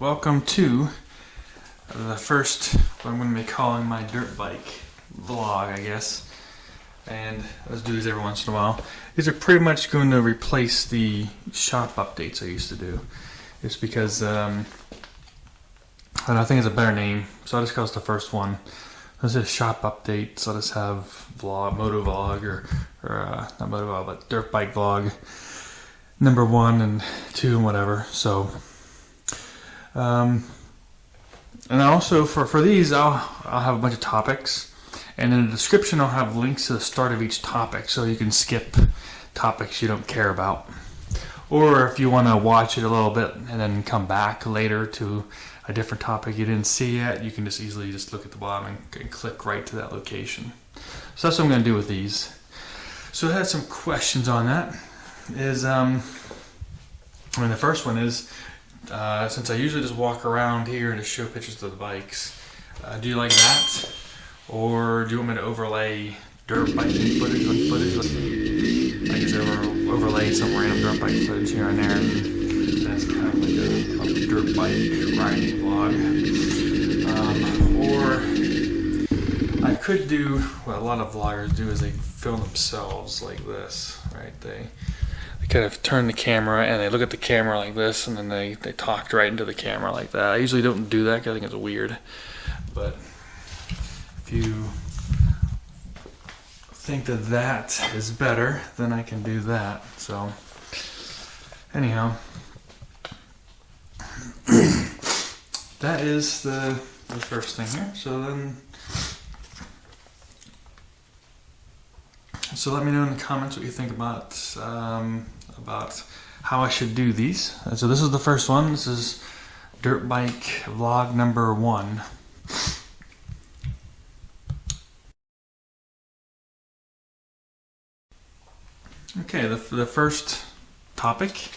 welcome to the first, what I'm going to be calling my dirt bike vlog, I guess. And let's do these every once in a while. These are pretty much going to replace the shop updates I used to do. It's because, I think it's a better name, so I'll just call this the first one. This is shop update, so I'll just have vlog, moto vlog, or not moto vlog, but dirt bike vlog, number 1 and 2 and whatever. So, and also for these, I'll have a bunch of topics, and in the description I'll have links to the start of each topic, so you can skip topics you don't care about. Or if you want to watch it a little bit and then come back later to a different topic you didn't see yet, you can just easily just look at the bottom and click right to that location. So that's what I'm going to do with these. So I had some questions on that. The first one is, since I usually just walk around here and just show pictures of the bikes, do you like that? Or do you want me to overlay dirt bike footage on footage? I just overlay some random dirt bike footage here and there, and that's kind of like a dirt bike riding vlog. Or I could do what a lot of vloggers do, is they film themselves like this, right? They kind of turn the camera and they look at the camera like this, and then they talk right into the camera like that. I usually don't do that because I think it's weird, but if you think that is better, then I can do that. So anyhow, that is the first thing here. So let me know in the comments what you think about how I should do these. So this is the first one. This is dirt bike vlog number 1. Okay, the first topic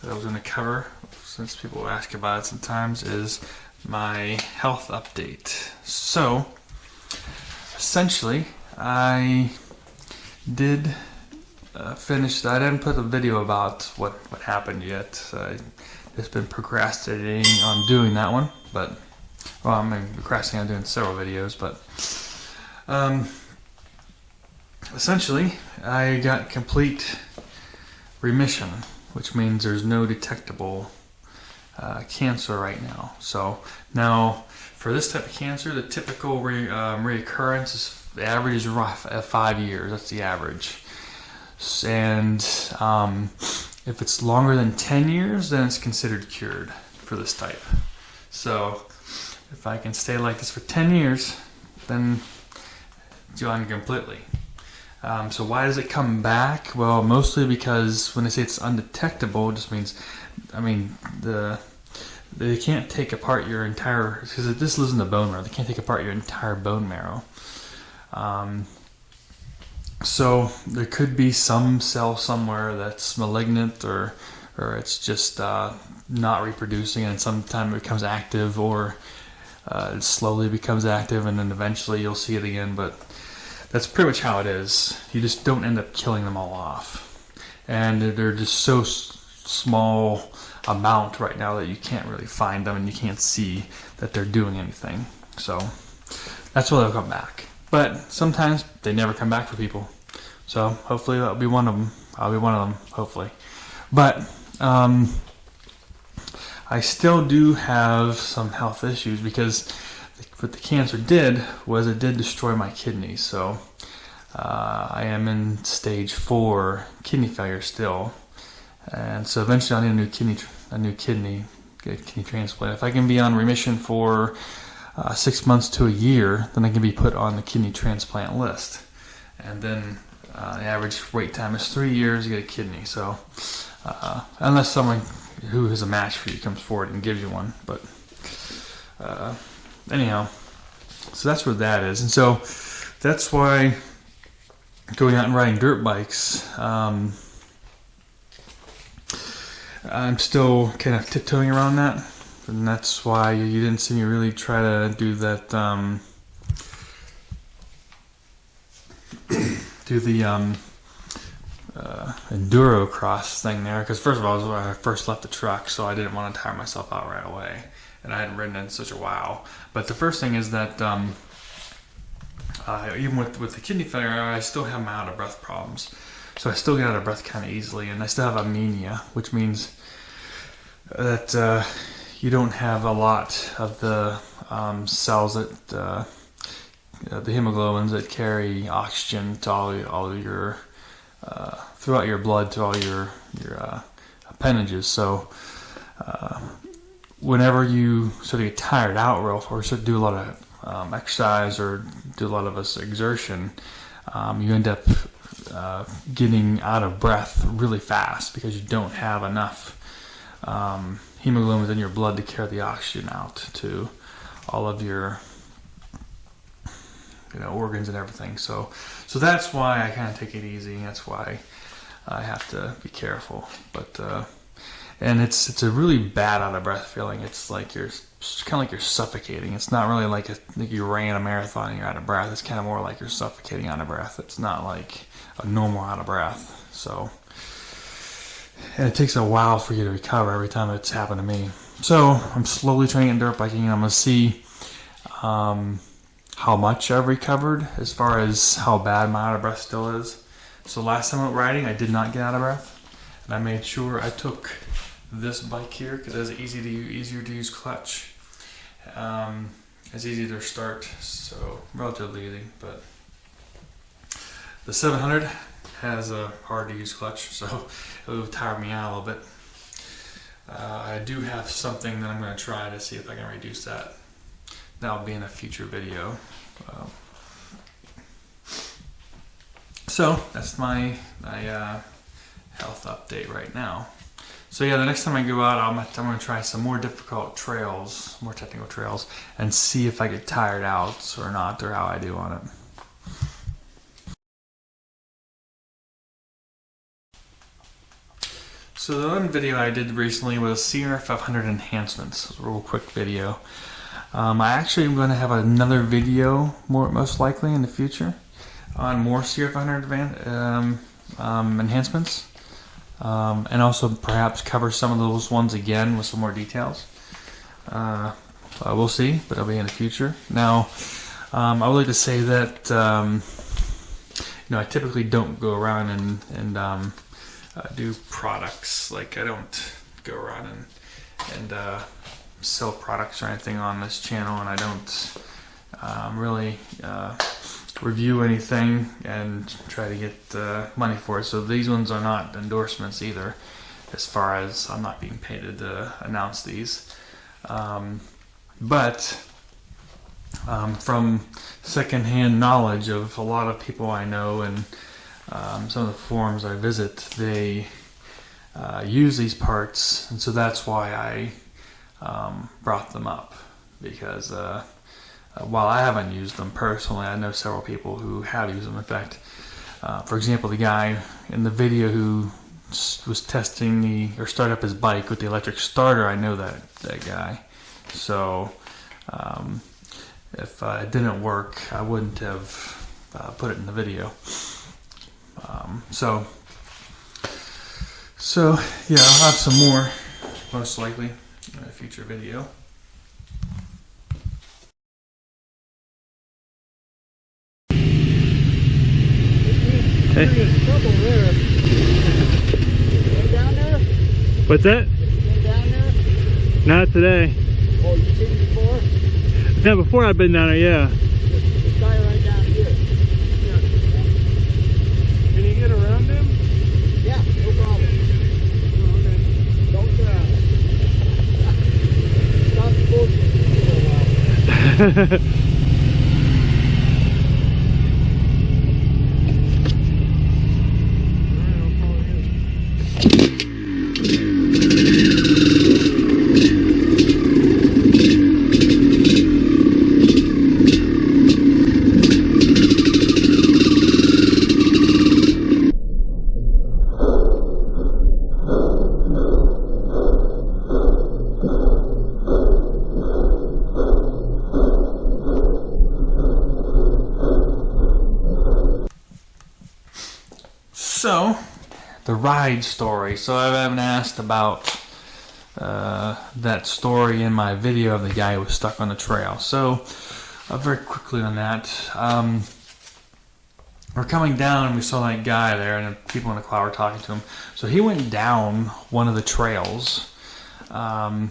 that I was going to cover, since people ask about it sometimes, is my health update. So essentially, I did finish that. I didn't put a video about what happened yet. I've just been procrastinating on doing that one, but, well, I'm procrastinating on doing several videos, but essentially I got complete remission, which means there's no detectable cancer right now. So now for this type of cancer, the typical reoccurrence is, the average is rough at 5 years. That's the average. And if it's longer than 10 years, then it's considered cured for this type. So if I can stay like this for 10 years, then it's gone completely. So why does it come back? Well, mostly because when they say it's undetectable, it just means, they can't take apart your entire, because this lives in the bone marrow, they can't take apart your entire bone marrow. So there could be some cell somewhere that's malignant, or it's just not reproducing, and sometime it becomes active, or it slowly becomes active, and then eventually you'll see it again. But that's pretty much how it is. You just don't end up killing them all off, and they're just so small amount right now that you can't really find them, and you can't see that they're doing anything. So that's why they'll come back. But sometimes they never come back for people. So hopefully that'll be one of them. I'll be one of them, hopefully. But I still do have some health issues, because what the cancer did was it did destroy my kidneys. So I am in stage 4 kidney failure still. And so eventually I'll need a new kidney, get a kidney transplant. If I can be on remission for 6 months to a year, then I can be put on the kidney transplant list. And then the average wait time is 3 years to get a kidney. So unless someone who is a match for you comes forward and gives you one. But anyhow, so that's where that is. And so that's why going out and riding dirt bikes, I'm still kind of tiptoeing around that. And that's why you didn't see me really try to do that, do the enduro cross thing there, because first of all, it was when I first left the truck, so I didn't want to tire myself out right away, and I hadn't ridden in such a while. But the first thing is that even with the kidney failure, I still have my out of breath problems, so I still get out of breath kind of easily, and I still have anemia, which means that you don't have a lot of the cells that the hemoglobins that carry oxygen to all of your throughout your blood to all your appendages. So whenever you sort of get tired out or sort of do a lot of exercise or do a lot of exertion, you end up getting out of breath really fast because you don't have enough hemoglobin in your blood to carry the oxygen out to all of your organs and everything. So that's why I kind of take it easy. That's why I have to be careful. But and it's a really bad out of breath feeling. It's like it's kind of like you're suffocating. It's not really like you ran a marathon and you're out of breath. It's kind of more like you're suffocating out of breath. It's not like a normal out of breath. So, and it takes a while for you to recover every time it's happened to me. So I'm slowly trying to get dirt biking, and I'm gonna see how much I've recovered as far as how bad my out of breath still is. So last time I went riding, I did not get out of breath, and I made sure I took this bike here because it has an easier to use clutch. It's easy to start, so relatively easy. But the 700 has a hard to use clutch, so it will tire me out a little bit. I do have something that I'm going to try to see if I can reduce that. That'll be in a future video. So that's my health update right now. So yeah, the next time I go out, I'm going to try some more difficult trails, more technical trails, and see if I get tired out or not, or how I do on it. So the one video I did recently was CR500 Enhancements. It was a real quick video. I actually am going to have another video, most likely in the future, on more CR500 enhancements, and also perhaps cover some of those ones again with some more details. We'll see, but it'll be in the future. Now, I would like to say that I typically don't go around and do products. Like, I don't go around and sell products or anything on this channel, and I don't really review anything and try to get money for it. So these ones are not endorsements either, as far as I'm not being paid to announce these. But from secondhand knowledge of a lot of people I know and some of the forums I visit, they use these parts, and so that's why I brought them up, because while I haven't used them personally, I know several people who have used them. In fact, for example, the guy in the video who was testing or started up his bike with the electric starter, I know that guy. So if it didn't work, I wouldn't have put it in the video. So yeah, I'll have some more, most likely, in a future video. Hey. Trouble there. You down there? What's that? You down there? Not today. Oh, you seen it before? Yeah, before I've been down there, yeah. This guy right down here. Yeah. Can you get around him? Yeah, no problem. Oh, okay. Don't stop bullshit for a while. So, the ride story. So I've been asked about that story in my video of the guy who was stuck on the trail. So very quickly on that, we're coming down and we saw that guy there, and the people in the crowd were talking to him. So he went down one of the trails, and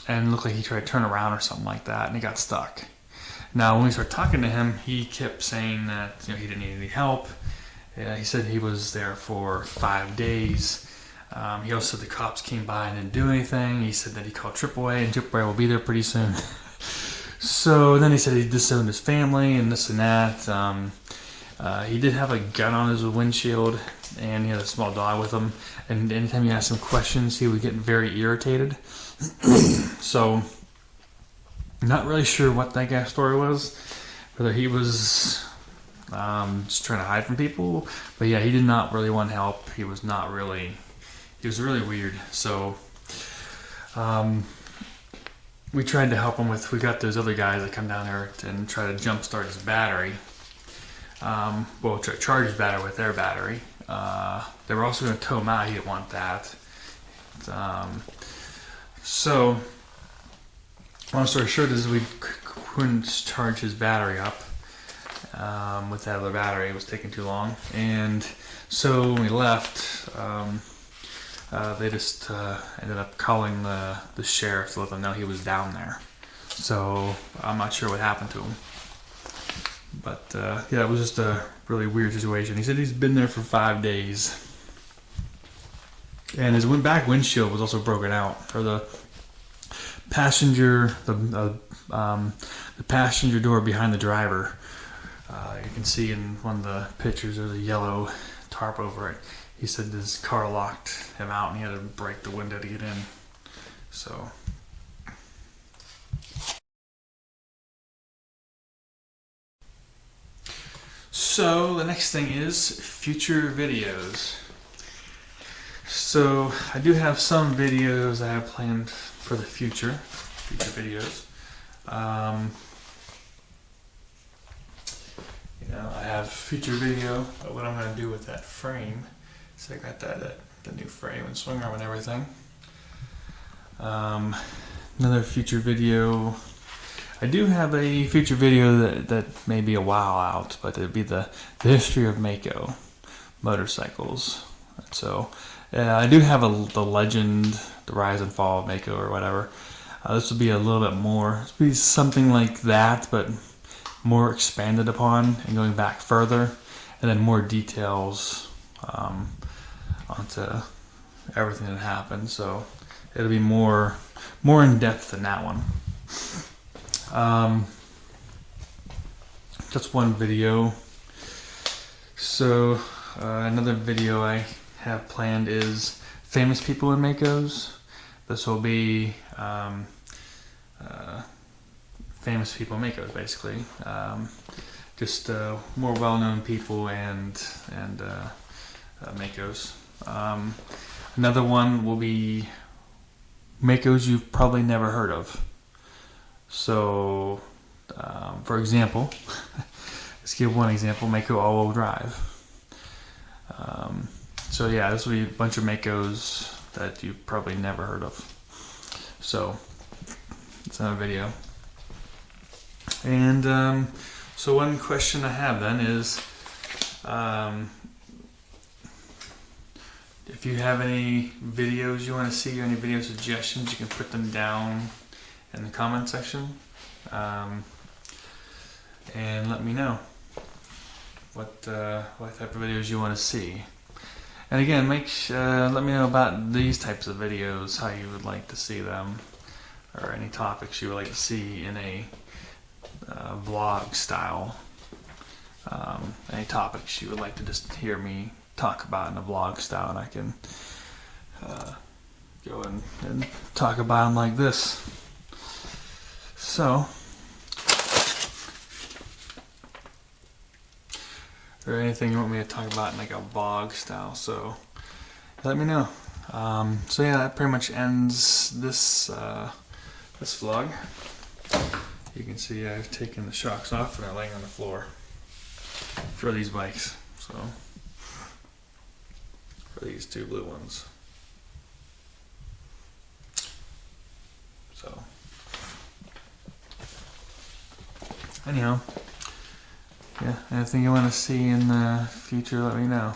it looked like he tried to turn around or something like that, and he got stuck. Now, when we started talking to him, he kept saying that he didn't need any help. He said he was there for 5 days. He also said the cops came by and didn't do anything. He said that he called AAA, and AAA will be there pretty soon. So then he said he disowned his family and this and that. He did have a gun on his windshield, and he had a small dog with him. And anytime you asked him questions, he would get very irritated. So, not really sure what that guy's story was. Whether he was just trying to hide from people. But yeah, he did not really want help. He was really weird. So, we tried to help him with, we got those other guys that come down there and try to jumpstart his battery. Charge his battery with their battery. They were also going to tow him out. He didn't want that. So, long story short is we couldn't charge his battery up with that other battery. It was taking too long. And so when we left, they just ended up calling the sheriff to let them know he was down there. So I'm not sure what happened to him. But yeah, it was just a really weird situation. He said he's been there for 5 days. And his back windshield was also broken out. Or the passenger, the passenger door behind the driver. You can see in one of the pictures there's a yellow tarp over it. He said his car locked him out and he had to break the window to get in. So. So the next thing is future videos. So I do have some videos I have planned for the future videos. I have future video of what I'm going to do with that frame. So I got the new frame and swing arm and everything. Another future video. I do have a future video that may be a while out, but it'd be the history of Maicos motorcycles. So I do have the legend, the rise and fall of Maicos or whatever. This will be a little bit more. This will be something like that, but more expanded upon and going back further, and then more details onto everything that happened. So it'll be more in depth than that one. That's one video. So another video I have planned is famous people in Maicos. This will be famous people in Maicos, basically. Just more well-known people and Maicos. Another one will be Maicos you've probably never heard of. So, for example, let's give one example, Maicos all-wheel drive. So yeah, this will be a bunch of Maicos that you've probably never heard of. So, it's another video. And so one question I have then is, if you have any videos you want to see or any video suggestions, you can put them down in the comment section, and let me know what type of videos you want to see. And again, let me know about these types of videos, how you would like to see them, or any topics you would like to see in a vlog style. Any topics you would like to just hear me talk about in a vlog style, and I can go and talk about them like this. So, or anything you want me to talk about in like a vlog style, so let me know. So yeah, that pretty much ends this this vlog. You can see I've taken the shocks off and they're laying on the floor for these bikes. So for these two blue ones. So, anyhow, yeah, anything you want to see in the future, let me know.